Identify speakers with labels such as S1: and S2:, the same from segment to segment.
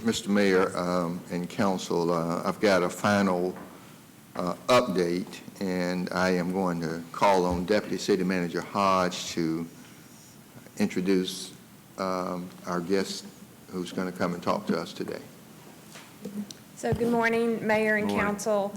S1: Mr. Mayor and Council, I've got a final update, and I am going to call on Deputy City Manager Hodge to introduce our guest who's going to come and talk to us today.
S2: So good morning, Mayor and
S1: Good morning.
S2: Council.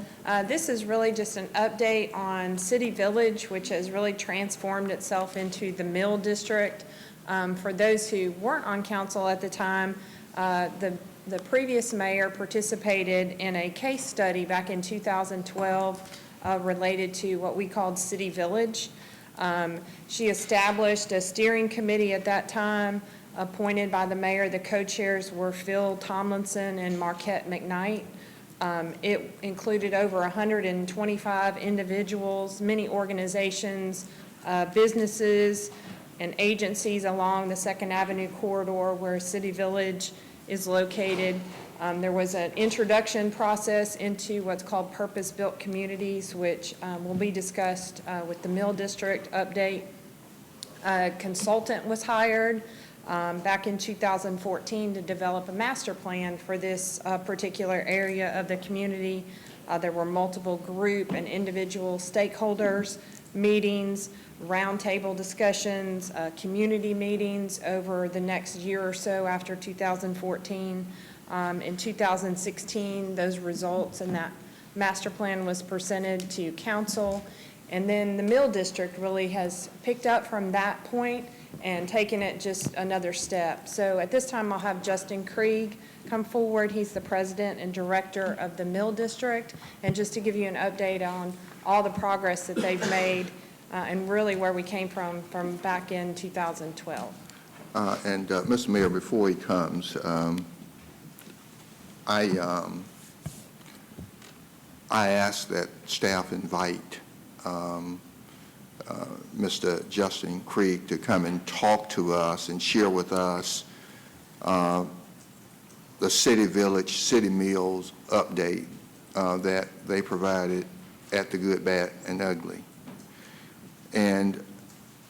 S2: This is really just an update on City Village, which has really transformed itself into the Mill District. For those who weren't on council at the time, the previous mayor participated in a case study back in 2012 related to what we called City Village. She established a steering committee at that time appointed by the mayor. The co-chairs were Phil Tomlinson and Marquette McKnight. It included over 125 individuals, many organizations, businesses, and agencies along the 2nd Avenue corridor where City Village is located. There was an introduction process into what's called purpose-built communities, which will be discussed with the Mill District update. A consultant was hired back in 2014 to develop a master plan for this particular area of the community. There were multiple group and individual stakeholders, meetings, roundtable discussions, community meetings over the next year or so after 2014. In 2016, those results and that master plan was presented to council. And then the Mill District really has picked up from that point and taken it just another step. So at this time, I'll have Justin Krieg come forward. He's the president and director of the Mill District. And just to give you an update on all the progress that they've made and really where we came from back in 2012.
S1: Mr. Mayor, before he comes, I ask that staff invite Mr. Justin Krieg to come and talk to us and share with us the City Village, City Mills update that they provided at the Good, Bad, and Ugly. And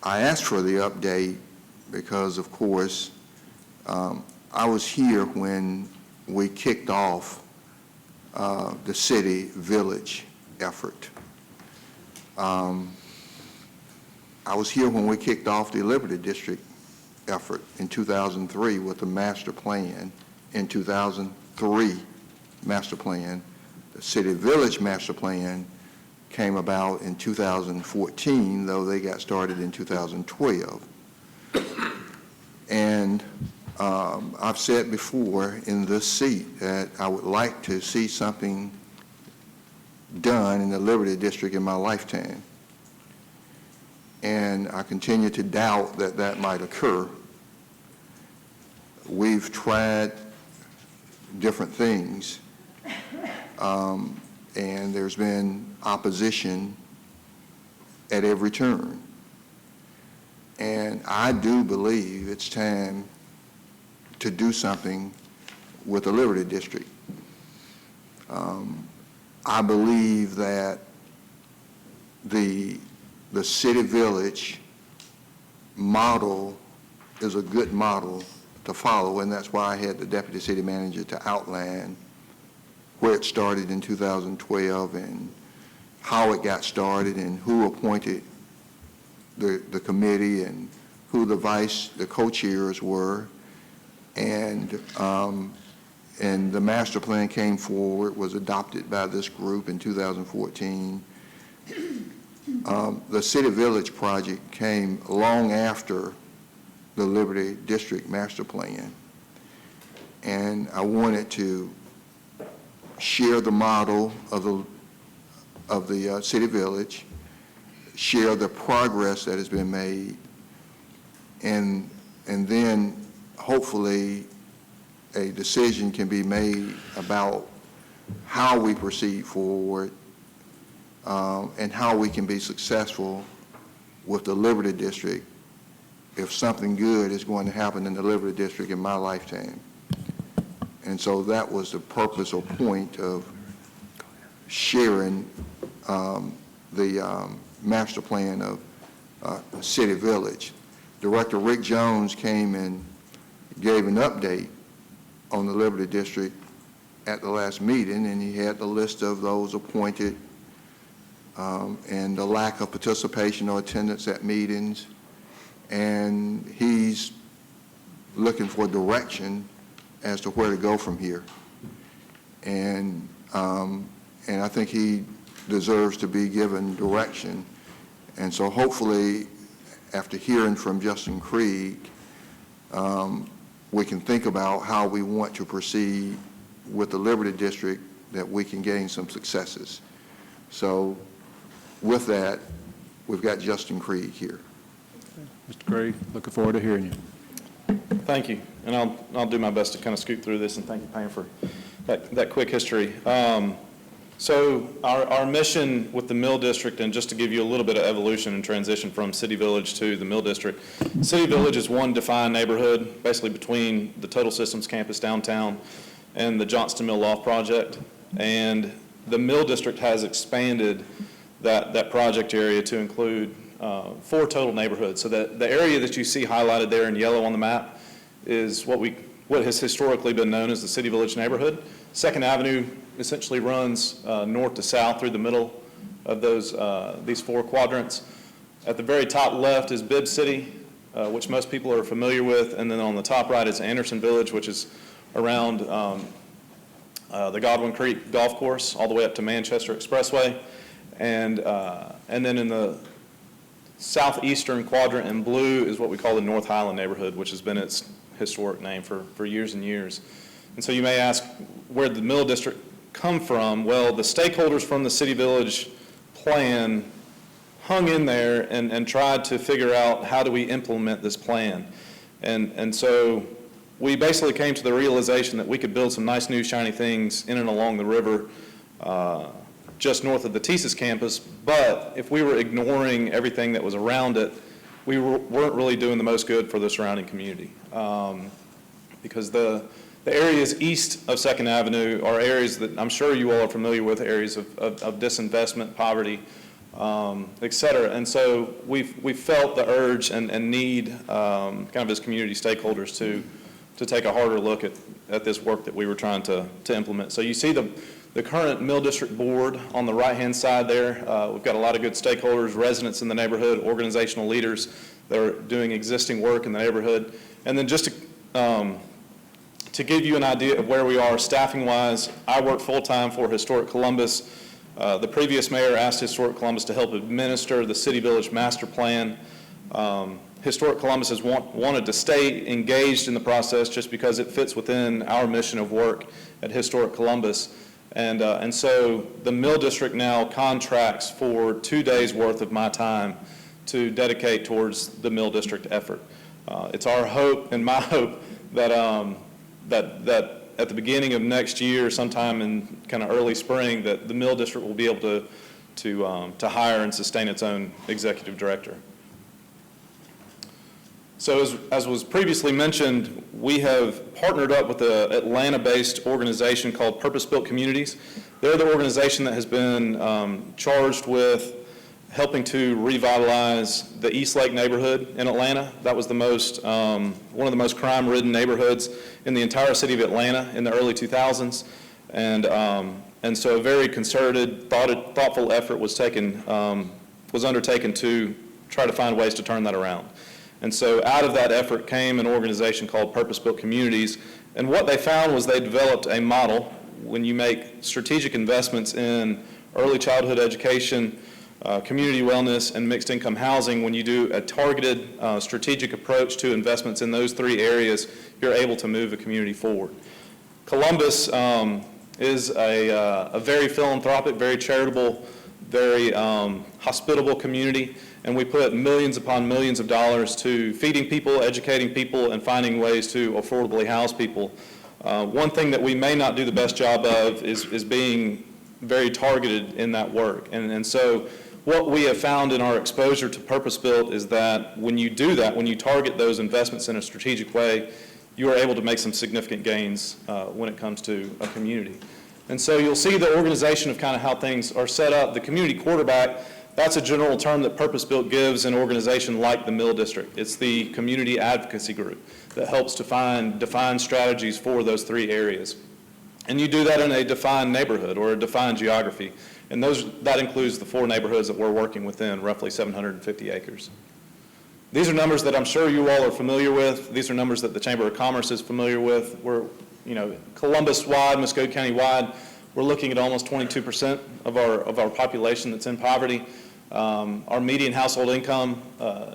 S1: I asked for the update because, of course, I was here when we kicked off the City Village effort. I was here when we kicked off the Liberty District effort in 2003 with the master plan. In 2003 master plan, the City Village master plan came about in 2014, though they got started in 2012. And I've said before in this seat that I would like to see something done in the Liberty District in my lifetime. And I continue to doubt that that might occur. We've tried different things, and there's been opposition at every turn. And I do believe it's time to do something with the Liberty District. I believe that the City Village model is a good model to follow, and that's why I had the Deputy City Manager to outline where it started in 2012 and how it got started and who appointed the committee and who the co-chairs were. And the master plan came forward, was adopted by this group in 2014. The City Village project came long after the Liberty District master plan. And I wanted to share the model of the City Village, share the progress that has been made, and then hopefully a decision can be made about how we proceed forward and how we can be successful with the Liberty District if something good is going to happen in the Liberty District in my lifetime. And so that was the purpose or point of sharing the master plan of City Village. Director Rick Jones came and gave an update on the Liberty District at the last meeting, and he had the list of those appointed and the lack of participation or attendance at meetings. And he's looking for direction as to where to go from here. And I think he deserves to be given direction. And so hopefully, after hearing from Justin Krieg, we can think about how we want to proceed with the Liberty District, that we can gain some successes. So with that, we've got Justin Krieg here.
S3: Mr. Krieg, looking forward to hearing you.
S4: Thank you, and I'll do my best to kind of scoot through this, and thank you, Pam, for that quick history. So our mission with the Mill District, and just to give you a little bit of evolution and transition from City Village to the Mill District, City Village is one defined neighborhood, basically between the Total Systems campus downtown and the Johnston Mill Loft project, and the Mill District has expanded that project area to include 4 total neighborhoods. So that the area that you see highlighted there in yellow on the map is what has historically been known as the City Village neighborhood. Second Avenue essentially runs north to south through the middle of these 4 quadrants. At the very top left is Bibb City, which most people are familiar with, and then on the top right is Anderson Village, which is around the Godwin Creek Golf Course all the way up to Manchester Expressway. And then in the southeastern quadrant in blue is what we call the North Highland neighborhood, which has been its historic name for years and years. And so you may ask, where did the Mill District come from? Well, the stakeholders from the City Village plan hung in there and tried to figure out, how do we implement this plan? And so we basically came to the realization that we could build some nice new shiny things in and along the river just north of the TSIS campus, but if we were ignoring everything that was around it, we weren't really doing the most good for the surrounding community. Because the areas east of 2nd Avenue are areas that I'm sure you all are familiar with, areas of disinvestment, poverty, et cetera. And so we felt the urge and need kind of as community stakeholders to take a harder look at this work that we were trying to implement. So you see the current Mill District Board on the right-hand side there. We've got a lot of good stakeholders, residents in the neighborhood, organizational leaders that are doing existing work in the neighborhood. And then just to give you an idea of where we are staffing-wise, I work full-time for Historic Columbus. The previous mayor asked Historic Columbus to help administer the City Village Master Plan. Historic Columbus has wanted to stay engaged in the process just because it fits within our mission of work at Historic Columbus. And so the Mill District now contracts for 2 days worth of my time to dedicate towards the Mill District effort. It's our hope and my hope that at the beginning of next year, sometime in kind of early spring, that the Mill District will be able to hire and sustain its own executive director. So as was previously mentioned, we have partnered up with an Atlanta-based organization called Purpose Built Communities. They're the organization that has been charged with helping to revitalize the East Lake neighborhood in Atlanta. That was one of the most crime-ridden neighborhoods in the entire city of Atlanta in the early 2000s. And so a very concerted, thoughtful effort was undertaken to try to find ways to turn that around. And so out of that effort came an organization called Purpose Built Communities. And what they found was they developed a model. When you make strategic investments in early childhood education, community wellness, and mixed income housing, when you do a targeted strategic approach to investments in those 3 areas, you're able to move a community forward. Columbus is a very philanthropic, very charitable, very hospitable community, and we put millions upon millions of dollars to feeding people, educating people, and finding ways to affordably house people. One thing that we may not do the best job of is being very targeted in that work. And so what we have found in our exposure to Purpose Built is that when you do that, when you target those investments in a strategic way, you are able to make some significant gains when it comes to a community. And so you'll see the organization of kind of how things are set up. The community quarterback That's a general term that Purpose Built gives an organization like the Mill District. It's the community advocacy group that helps define strategies for those 3 areas. And you do that in a defined neighborhood or a defined geography. And that includes the 4 neighborhoods that we're working within, roughly 750 acres. These are numbers that I'm sure you all are familiar with. These are numbers that the Chamber of Commerce is familiar with. We're, Columbus-wide, Muskogee County-wide, we're looking at almost 22% of our population that's in poverty. Our median household income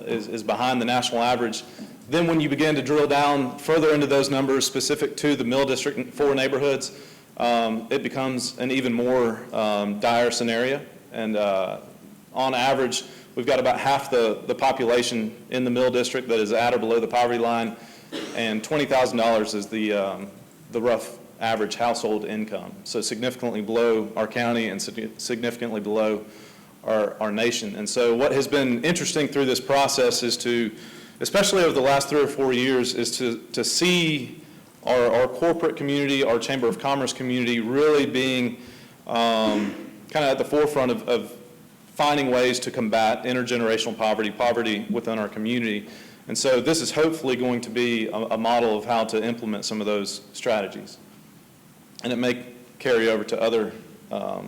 S4: is behind the national average. Then when you begin to drill down further into those numbers specific to the Mill District and 4 neighborhoods, it becomes an even more dire scenario. And on average, we've got about half the population in the Mill District that is at or below the poverty line, and $20,000 is the rough average household income. So significantly below our county and significantly below our nation. And so what has been interesting through this process is to, especially over the last 3 or 4 years, is to see our corporate community, our Chamber of Commerce community really being kind of at the forefront of finding ways to combat intergenerational poverty within our community. And so this is hopefully going to be a model of how to implement some of those strategies. And it may carry over to other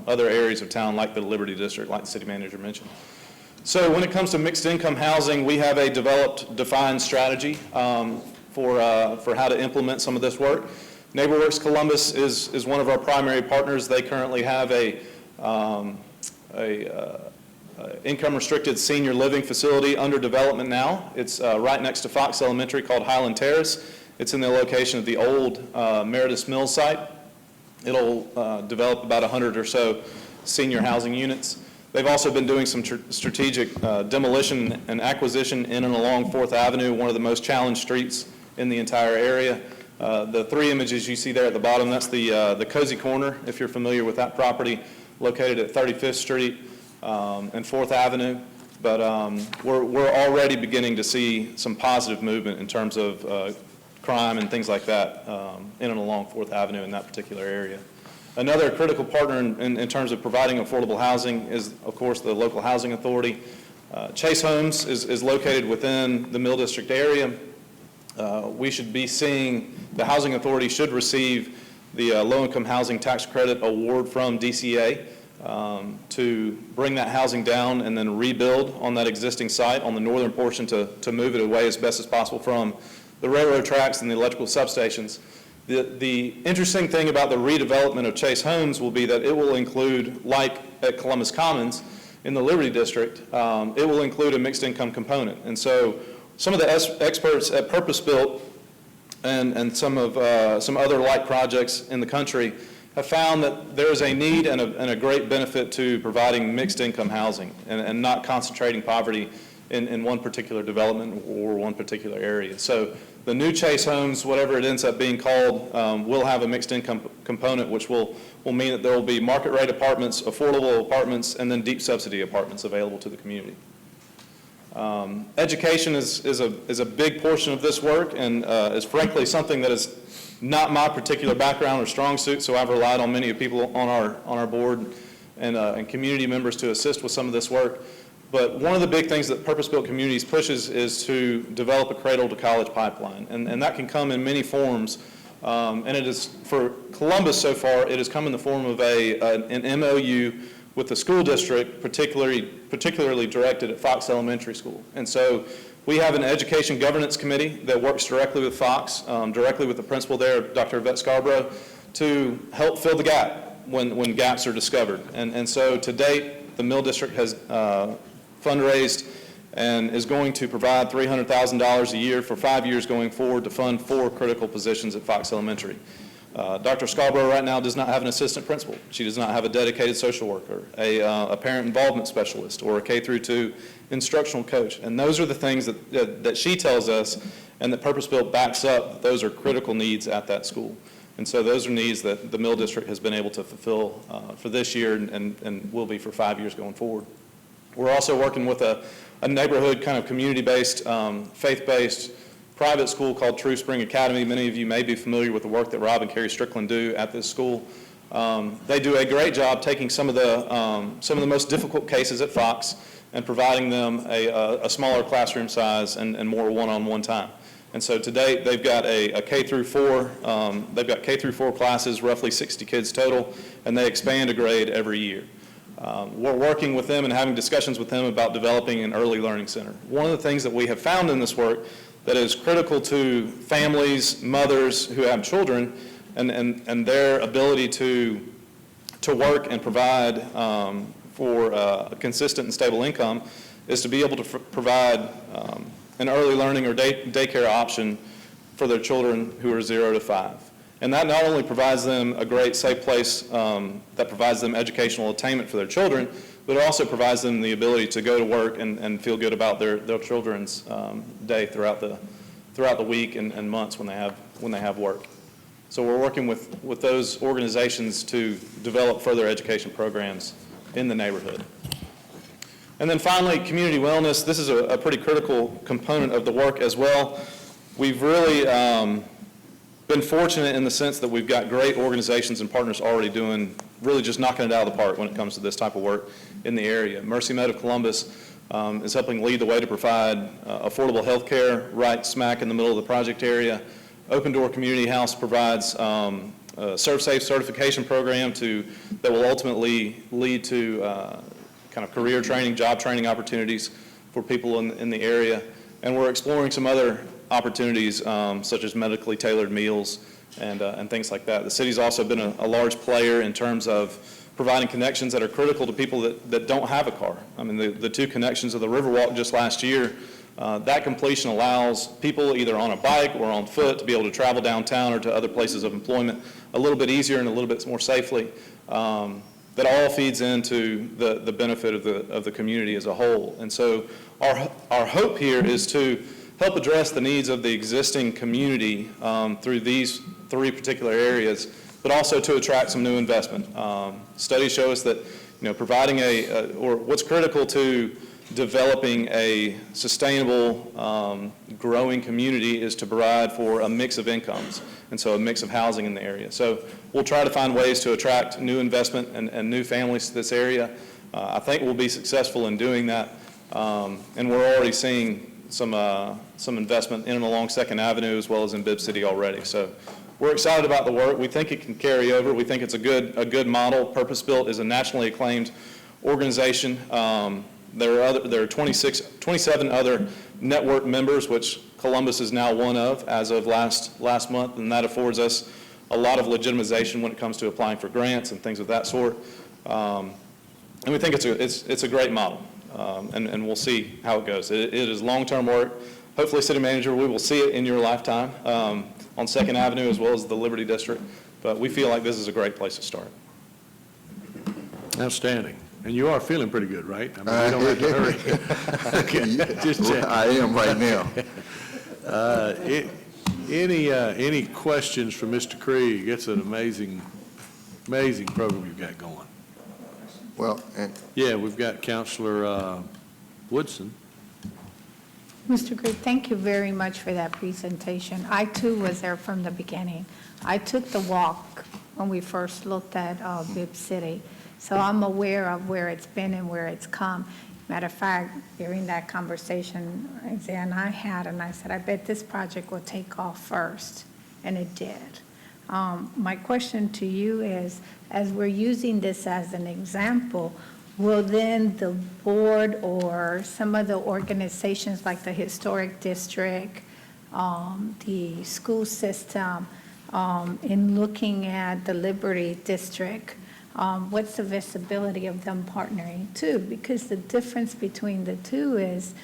S4: areas of town like the Liberty District, like the city manager mentioned. So when it comes to mixed income housing, we have a defined strategy for how to implement some of this work. NeighborWorks Columbus is one of our primary partners. They currently have a income-restricted senior living facility under development now. It's right next to Fox Elementary called Highland Terrace. It's in the location of the old Meredith Mills site. It'll develop about 100 or so senior housing units. They've also been doing some strategic demolition and acquisition in and along 4th Avenue, one of the most challenged streets in the entire area. The 3 images you see there at the bottom, that's the Cozy Corner, if you're familiar with that property, located at 35th Street and 4th Avenue. But we're already beginning to see some positive movement in terms of crime and things like that in and along 4th Avenue in that particular area. Another critical partner in terms of providing affordable housing is, of course, the local housing authority. Chase Homes is located within the Mill District area. We should be seeing, the housing authority should receive the low-income housing tax credit award from DCA to bring that housing down and then rebuild on that existing site on the northern portion to move it away as best as possible from the railroad tracks and the electrical substations. The interesting thing about the redevelopment of Chase Homes will be that it will include, like at Columbus Commons in the Liberty District, it will include a mixed income component. And so some of the experts at Purpose Built and some other like projects in the country have found that there is a need and a great benefit to providing mixed income housing and not concentrating poverty in one particular development or one particular area. So the new Chase Homes, whatever it ends up being called, will have a mixed income component, which will mean that there will be market rate apartments, affordable apartments, and then deep subsidy apartments available to the community. Education is a big portion of this work and is frankly something that is not my particular background or strong suit, so I've relied on many people on our board and community members to assist with some of this work. But one of the big things that Purpose Built Communities pushes is to develop a cradle to college pipeline, and that can come in many forms. And it is, for Columbus so far, it has come in the form of an MOU with the school district, particularly directed at Fox Elementary School. And so we have an education governance committee that works directly with Fox, directly with the principal there, Dr. Yvette Scarborough, to help fill the gap when gaps are discovered. And so to date, the Mill District has fundraised and is going to provide $300,000 a year for 5 years going forward to fund 4 critical positions at Fox Elementary. Dr. Scarborough right now does not have an assistant principal. She does not have a dedicated social worker, a parent involvement specialist, or a K-2 instructional coach. And those are the things that she tells us and that Purpose Built backs up. Those are critical needs at that school. And so those are needs that the Mill District has been able to fulfill for this year and will be for 5 years going forward. We're also working with a neighborhood kind of community-based, faith-based private school called True Spring Academy. Many of you may be familiar with the work that Rob and Carrie Strickland do at this school. They do a great job taking some of the most difficult cases at Fox and providing them a smaller classroom size and more one-on-one time. And so to date, they've got a K through 4, they've got K through 4 classes, roughly 60 kids total, and they expand a grade every year. We're working with them and having discussions with them about developing an early learning center. One of the things that we have found in this work that is critical to families, mothers who have children, and their ability to work and provide for a consistent and stable income is to be able to provide an early learning or daycare option for their children who are 0 to 5. And that not only provides them a great, safe place that provides them educational attainment for their children, but it also provides them the ability to go to work and feel good about their children's day throughout the week and months when they have work. So we're working with those organizations to develop further education programs in the neighborhood. And then finally, community wellness. This is a pretty critical component of the work as well. We've really been fortunate in the sense that we've got great organizations and partners already doing, really just knocking it out of the park when it comes to this type of work in the area. Mercy Med of Columbus is helping lead the way to provide affordable health care right smack in the middle of the project area. Open Door Community House provides a ServSafe certification program that will ultimately lead to kind of career training, job training opportunities for people in the area. And we're exploring some other opportunities such as medically tailored meals and things like that. The city's also been a large player in terms of providing connections that are critical to people that don't have a car. I mean, the 2 connections of the Riverwalk just last year, that completion allows people either on a bike or on foot to be able to travel downtown or to other places of employment a little bit easier and a little bit more safely. That all feeds into the benefit of the community as a whole. And so our hope here is to help address the needs of the existing community through these 3 particular areas, but also to attract some new investment. Studies show us that, providing or what's critical to developing a sustainable, growing community is to provide for a mix of incomes, and so a mix of housing in the area. So we'll try to find ways to attract new investment and new families to this area. I think we'll be successful in doing that, and we're already seeing some investment in and along 2nd Avenue as well as in Bibb City already. So we're excited about the work. We think it can carry over. We think it's a good model. Purpose Built is a nationally acclaimed organization. There are 27 other network members, which Columbus is now one of as of last month, and that affords us a lot of legitimization when it comes to applying for grants and things of that sort. And we think it's a great model, and we'll see how it goes. It is long-term work. Hopefully, City Manager, we will see it in your lifetime on 2nd Avenue as well as the Liberty District, but we feel like this is a great place to start.
S5: Outstanding. And you are feeling pretty good, right? I mean, you don't have to hurry. Okay, just check.
S1: I am right now.
S5: Any questions for Mr. Krieg? It's an amazing program you've got going.
S1: Well, and
S5: Yeah, we've got Counselor Woodson.
S6: Mr. Krieg, thank you very much for that presentation. I, too, was there from the beginning. I took the walk when we first looked at Bibb City, so I'm aware of where it's been and where it's come. Matter of fact, during that conversation, Isaiah and I had, and I said, I bet this project will take off first, and it did. My question to you is, as we're using this as an example, will then the board or some of the organizations like the Historic District, the school system, in looking at the Liberty District, what's the visibility of them partnering too? Because the difference between the two is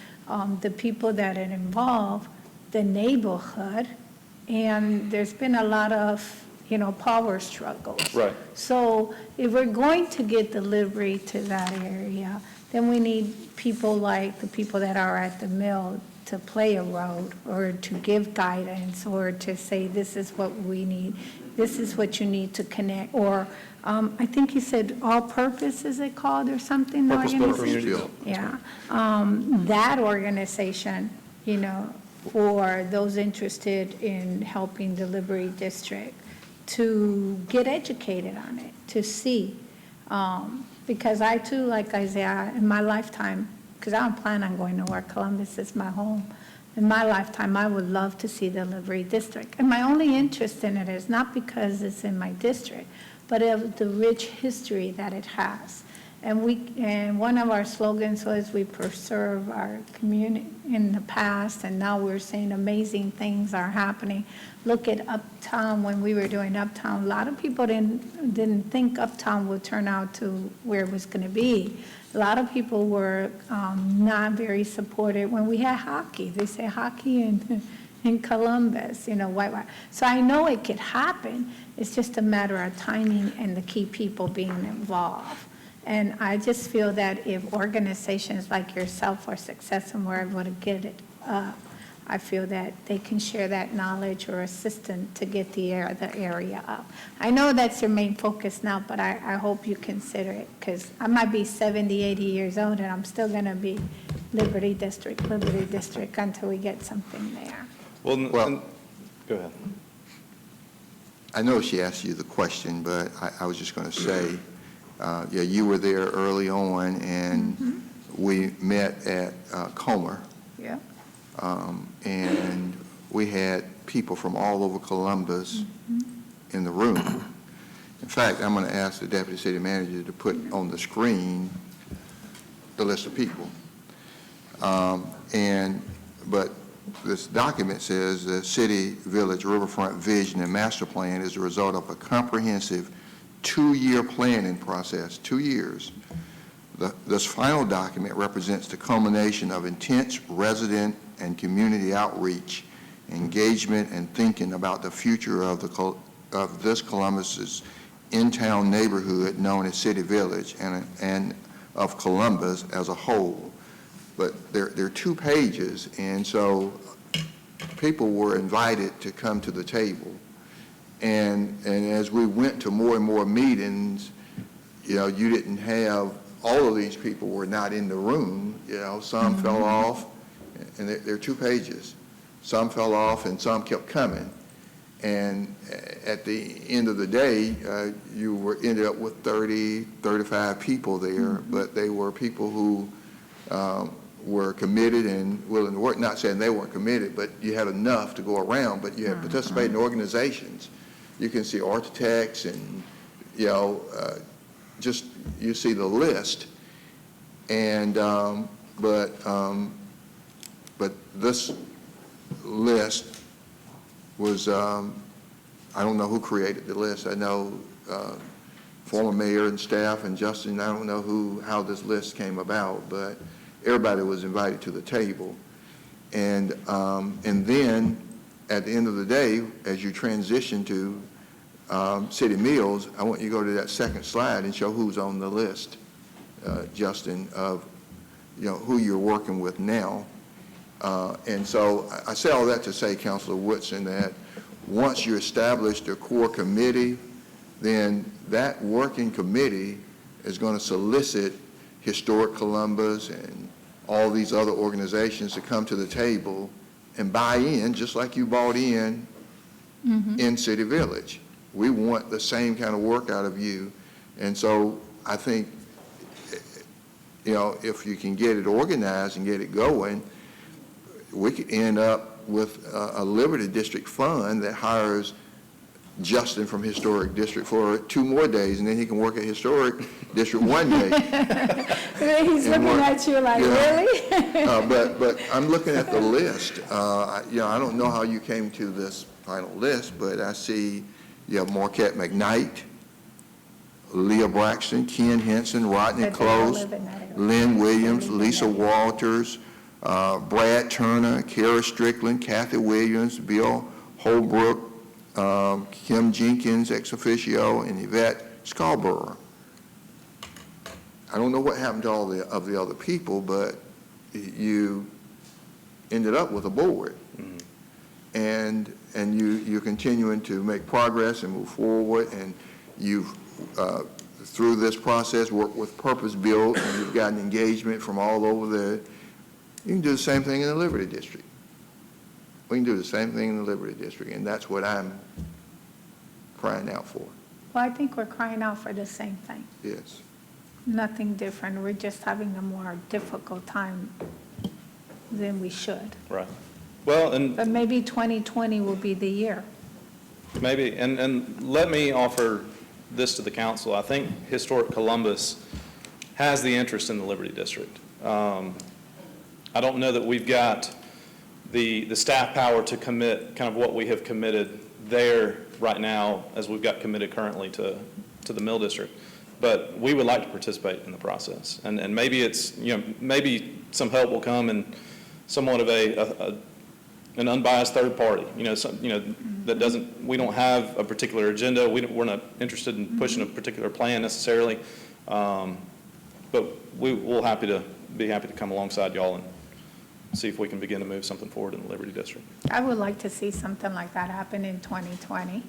S6: the people that are involved, the neighborhood, and there's been a lot of, power struggles.
S4: Right.
S6: So if we're going to get delivery to that area, then we need people like the people that are at the mill to play a role or to give guidance or to say, this is what we need, this is what you need to connect, or I think you said All Purpose, is it called, or something?
S4: Purpose Built
S6: organization?
S4: Community Built.
S6: Yeah. That organization, for those interested in helping the Liberty District, to get educated on it, to see. Because I too, like Isaiah, in my lifetime, because I don't plan on going nowhere, Columbus is my home. In my lifetime, I would love to see the Liberty District. And my only interest in it is not because it's in my district, but of the rich history that it has. And one of our slogans was we preserve our community in the past, and now we're seeing amazing things are happening. Look at Uptown. When we were doing Uptown, a lot of people didn't think Uptown would turn out to where it was going to be. A lot of people were not very supportive. When we had hockey, they say hockey in Columbus, why. So I know it could happen. It's just a matter of timing and the key people being involved. And I just feel that if organizations like yourself are successful and we're able to get it up, I feel that they can share that knowledge or assistance to get the area up. I know that's your main focus now, but I hope you consider it, because I might be 70, 80 years old, and I'm still going to be Liberty District until we get something there.
S4: Well,
S1: Well-
S4: go ahead.
S1: I know she asked you the question, but I was just going to say, yeah, you were there early on, and we met at Comer,
S6: Yeah.
S1: and we had people from all over Columbus in the room. In fact, I'm going to ask the deputy city manager to put on the screen the list of people. But this document says the City Village Riverfront Vision and Master Plan is a result of a comprehensive 2-year planning process, 2 years. This final document represents the culmination of intense resident and community outreach, engagement, and thinking about the future of this Columbus's in-town neighborhood known as City Village and of Columbus as a whole. But there are 2 pages, and so people were invited to come to the table. And as we went to more and more meetings, you didn't have, all of these people were not in the room, some fell off, and there are 2 pages. Some fell off and some kept coming. And at the end of the day, you ended up with 30, 35 people there, but they were people who were committed and willing to work. Not saying they weren't committed, but you had enough to go around, but you had participated in organizations. You can see architects and, just, you see the list. And, but this list was, I don't know who created the list. I know former mayor and staff and Justin, I don't know how this list came about, but everybody was invited to the table. And then at the end of the day, as you transition to city meals, I want you to go to that second slide and show who's on the list, Justin, of who you're working with now. And so I say all that to say, Councilor Woodson, that once you establish the core committee, then that working committee is going to solicit Historic Columbus and all these other organizations to come to the table and buy in, just like you bought in City Village. We want the same kind of work out of you. And so I think, if you can get it organized and get it going, we could end up with a Liberty District fund that hires Justin from Historic District for 2 more days, and then he can work at Historic District 1 day.
S6: He's looking at you like, really?
S1: But I'm looking at the list. I don't know how you came to this final list, but I see you have Marquette McKnight, Leah Braxton, Ken Henson, Rodney
S6: But they all
S1: Close,
S6: live in that area.
S1: Lynn Williams,
S6: They live in
S1: Lisa
S6: that area.
S1: Walters, Brad Turner, Kara Strickland, Kathy Williams, Bill Holbrook, Kim Jenkins, ex officio, and Yvette Scarborough. I don't know what happened to all of the other people, but you ended up with a board. And you're continuing to make progress and move forward, and you've, through this process, worked with Purpose Built, and you've gotten engagement from all over the, you can do the same thing in the Liberty District. We can do the same thing in the Liberty District, and that's what I'm crying out for.
S6: Well, I think we're crying out for the same thing.
S1: Yes.
S6: Nothing different. We're just having a more difficult time than we should.
S4: Right. Well, and
S6: But maybe 2020 will be the year.
S4: maybe, and let me offer this to the council. I think Historic Columbus has the interest in the Liberty District. I don't know that we've got the staff power to commit kind of what we have committed there right now as we've got committed currently to the Mill District. But we would like to participate in the process. And maybe it's, maybe some help will come in somewhat of an unbiased third party, that doesn't, we don't have a particular agenda. We're not interested in pushing a particular plan necessarily. But we'll be happy to come alongside y'all and see if we can begin to move something forward in the Liberty District.
S6: I would like to see something like that happen in 2020.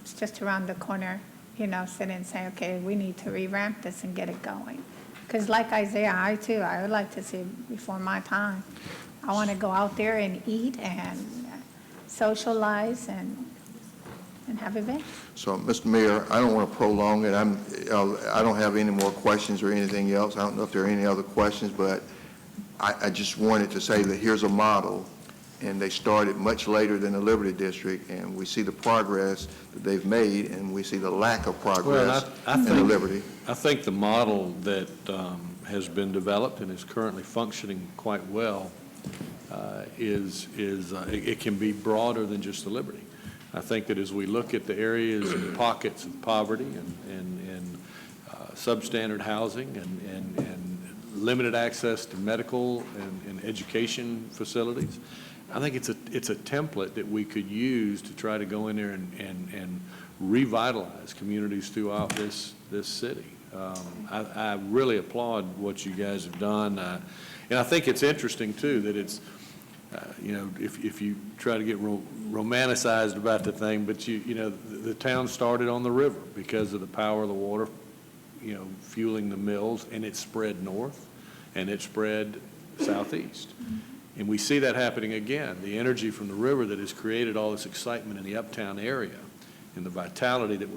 S6: It's just around the corner, sit and say, okay, we need to revamp this and get it going. Because like Isaiah, I would like to see it before my time. I want to go out there and eat and socialize and have events.
S1: So, Mr. Mayor, I don't want to prolong it. I don't have any more questions or anything else. I don't know if there are any other questions, but I just wanted to say that here's a model, and they started much later than the Liberty District, and we see the progress that they've made, and we see the lack of progress
S5: I
S1: in the
S5: think-
S1: Liberty.
S5: I think the model that has been developed and is currently functioning quite well it can be broader than just the Liberty. I think that as we look at the areas and pockets of poverty and substandard housing and limited access to medical and education facilities, I think it's a template that we could use to try to go in there and revitalize communities throughout this city. I really applaud what you guys have done. And I think it's interesting, too, that it's, if you try to get romanticized about the thing, but the town started on the river because of the power of the water, fueling the mills, and it spread north, and it spread southeast. And we see that happening again, the energy from the river that has created all this excitement in the uptown area, and the vitality that we're